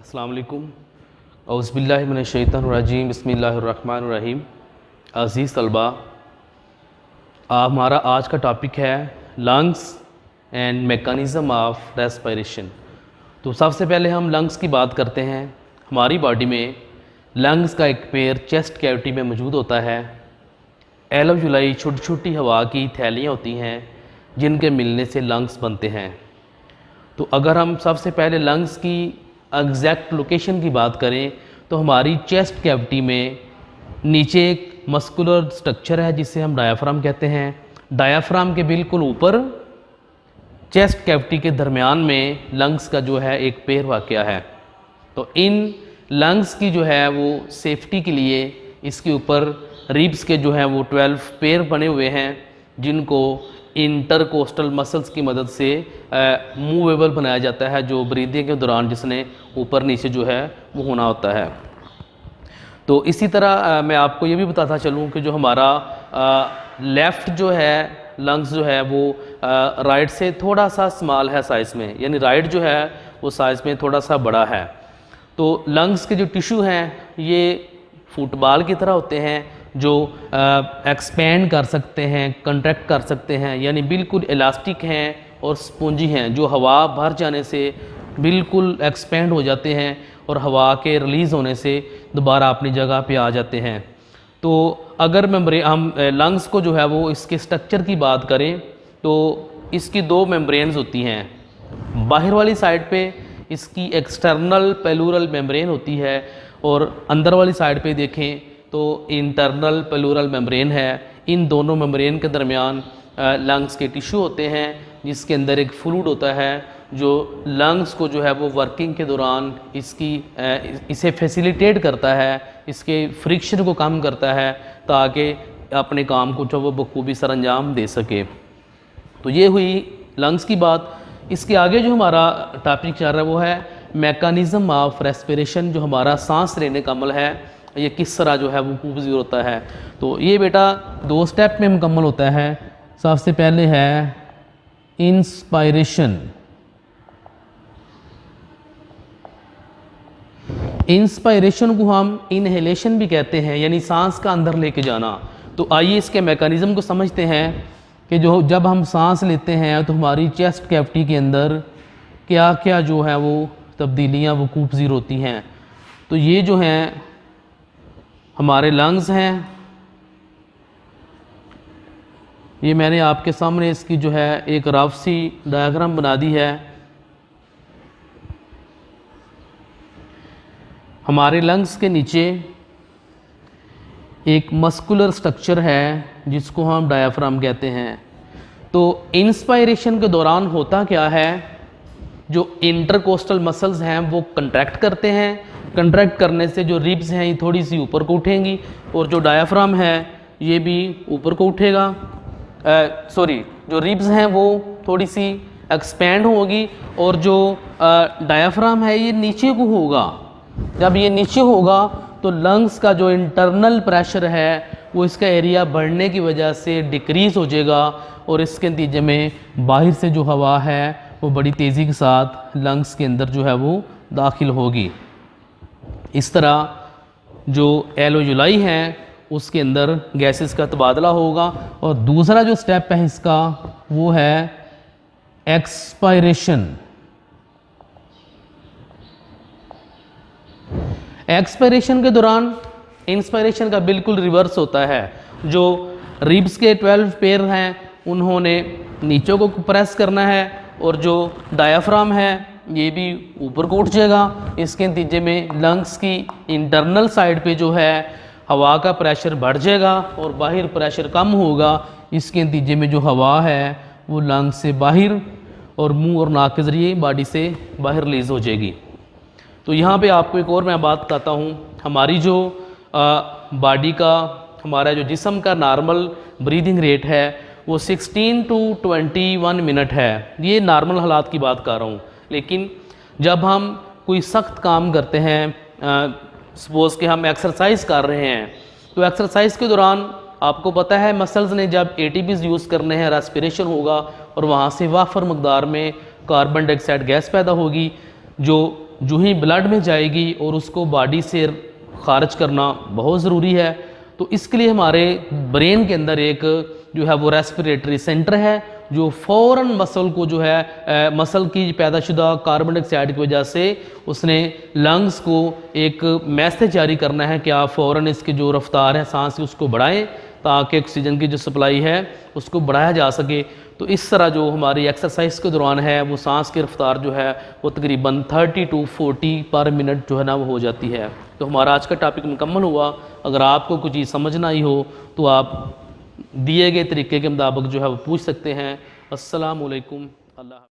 अस्सलाम वालेकुम औज़ुबिल्लाहि मिनश्शैतानिर्रजीम बिस्मिल्लाहिर्रहमानिर्रहीम। अज़ीज़ तलबा, हमारा आज का टॉपिक है lungs and mechanism of respiration. तो सबसे पहले हम लंग्स की बात करते हैं। हमारी बॉडी में लंग्स का एक पेयर चेस्ट कैविटी में मौजूद होता है। एलोजुलाई छोटी छोटी हवा की थैलियाँ होती हैं जिनके मिलने से लंग्स बनते हैं। तो अगर हम सबसे पहले लंग्स की एग्जैक्ट लोकेशन की बात करें तो हमारी चेस्ट कैविटी में नीचे एक मस्कुलर स्ट्रक्चर है जिसे हम डायाफ्राम कहते हैं। डायाफ्राम के बिल्कुल ऊपर चेस्ट कैविटी के दरमियान में लंग्स का जो है एक पेयर वाक़या है। तो इन लंग्स की जो है वो सेफ्टी के लिए इसके ऊपर रिब्स के जो है वो 12 पेयर बने हुए हैं जिनको इंटरकोस्टल मसल्स की मदद से मूवेबल बनाया जाता है, जो ब्रीदिंग के दौरान जिसने ऊपर नीचे जो है वो होना होता है। तो इसी तरह मैं आपको ये भी बताता चलूँ कि जो हमारा लेफ़्ट जो है लंग्स जो है वो राइट से थोड़ा सा स्मॉल है साइज़ में, यानी राइट जो है वो साइज़ में थोड़ा सा बड़ा है। तो लंग्स के जो टिश्यू हैं ये फुटबॉल की तरह होते हैं जो एक्सपेंड कर सकते हैं, कंट्रैक्ट कर सकते हैं, यानी बिल्कुल इलास्टिक हैं और स्पॉन्जी हैं, जो हवा भर जाने से बिल्कुल एक्सपेंड हो जाते हैं और हवा के रिलीज़ होने से दोबारा अपनी जगह पे आ जाते हैं। तो अगर हम लंग्स को जो है वो इसके स्ट्रक्चर की बात करें तो इसकी दो मेम्ब्रेन्स होती हैं। बाहर वाली साइड पे इसकी एक्सटर्नल पेलूरल मेम्ब्रेन होती है और अंदर वाली साइड पे देखें तो इंटरनल पेलूरल मेम्ब्रेन है। इन दोनों मेम्ब्रेन के दरमियान लंग्स के टिश्यू होते हैं जिसके अंदर एक फ्लूइड होता है जो लंग्स को जो है वो वर्किंग के दौरान इसे फैसिलिटेट करता है, इसके फ्रिक्शन को कम करता है ताकि अपने काम को जो वो बखूबी सर अंजाम दे सके। तो ये हुई लंग्स की बात। इसके आगे जो हमारा टॉपिक चल रहा है वो है मैकेनिज़्म ऑफ रेस्पिरेशन, जो हमारा सांस लेने का अमल है ये किस तरह जो है वो खूबसूरत होता है। तो ये बेटा 2 स्टेप में मुकम्मल होता है। सबसे पहले है इंस्पायरेशन। इंस्पायरेशन को हम इनहेलेशन भी कहते हैं, यानी सांस का अंदर लेके जाना। तो आइए इसके मैकेनिज़्म को समझते हैं कि जो जब हम सांस लेते हैं तो हमारी चेस्ट कैविटी के अंदर क्या क्या जो है वो तब्दीलियाँ वो खूबसूरत होती हैं। तो ये जो हैं हमारे लंग्स हैं, ये मैंने आपके सामने इसकी जो है एक रफ सी डायग्राम बना दी है। हमारे लंग्स के नीचे एक मस्कुलर स्ट्रक्चर है जिसको हम डायाफ्राम कहते हैं। तो इंस्पायरेशन के दौरान होता क्या है, जो इंटरकोस्टल मसल्स हैं वो कंट्रैक्ट करते हैं। कंट्रैक्ट करने से जो रिब्स हैं ये थोड़ी सी ऊपर को उठेंगी और जो डायाफ्राम है ये भी ऊपर को उठेगा। जो रिब्स हैं वो थोड़ी सी एक्सपेंड होगी और जो डायाफ्राम है ये नीचे को होगा। जब ये नीचे होगा तो लंग्स का जो इंटरनल प्रेशर है वो इसका एरिया बढ़ने की वजह से डिक्रीज़ हो जाएगा और इसके नतीजे में बाहर से जो हवा है वो बड़ी तेज़ी के साथ लंग्स के अंदर जो है वो दाखिल होगी। इस तरह जो एलोजुलाई हैं उसके अंदर गैसेस का तबादला होगा। और दूसरा जो स्टेप है इसका वो है एक्सपायरेशन। एक्सपायरेशन के दौरान इंस्पायरेशन का बिल्कुल रिवर्स होता है। जो रिब्स के 12 पेयर हैं उन्होंने नीचे को प्रेस करना है और जो डायाफ्राम है ये भी ऊपर को उठ जाएगा। इसके नतीजे में लंग्स की इंटरनल साइड पे जो है हवा का प्रेशर बढ़ जाएगा और बाहर प्रेशर कम होगा। इसके नतीजे में जो हवा है वो लंग्स से बाहर और मुंह और नाक के ज़रिए बॉडी से बाहर रिलीज़ हो जाएगी। तो यहाँ पे आपको एक और मैं बात बताता हूँ। हमारी जो बॉडी का हमारा जो जिस्म का नॉर्मल ब्रीदिंग रेट है वो 16 to 21 मिनट है। ये नॉर्मल हालात की बात कर रहा हूँ। लेकिन जब हम कोई सख्त काम करते हैं, सपोज़ कि हम एक्सरसाइज कर रहे हैं, तो एक्सरसाइज के दौरान आपको पता है मसल्स ने जब एटीपीज़ यूज़ करने हैं रेस्पिरेशन होगा और वहाँ से वाफर मकदार में कार्बन डाइऑक्साइड गैस पैदा होगी जो जो ही ब्लड में जाएगी और उसको बॉडी से खारिज करना बहुत ज़रूरी है। तो इसके लिए हमारे ब्रेन के अंदर एक जो है वो रेस्पिरेटरी सेंटर है, जो फ़ौरन मसल को जो है मसल की पैदाशुदा कार्बन डाइऑक्साइड की वजह से उसने लंग्स को एक मैसेज जारी करना है कि आप फ़ौरन इसकी जो रफ्तार है सांस की उसको बढ़ाएं, ताकि ऑक्सीजन की जो सप्लाई है उसको बढ़ाया जा सके। तो इस तरह जो हमारी एक्सरसाइज के दौरान है वो सांस की रफ्तार जो है वो तकरीबन 30 to 40 पर मिनट जो है ना वो हो जाती है। तो हमारा आज का टॉपिक मुकम्मल हुआ। अगर आपको कुछ चीज़ समझ ना आई हो तो आप दिए गए तरीके के मुताबिक जो है वो पूछ सकते हैं। अस्सलाम वालेकुम। अल्लाह।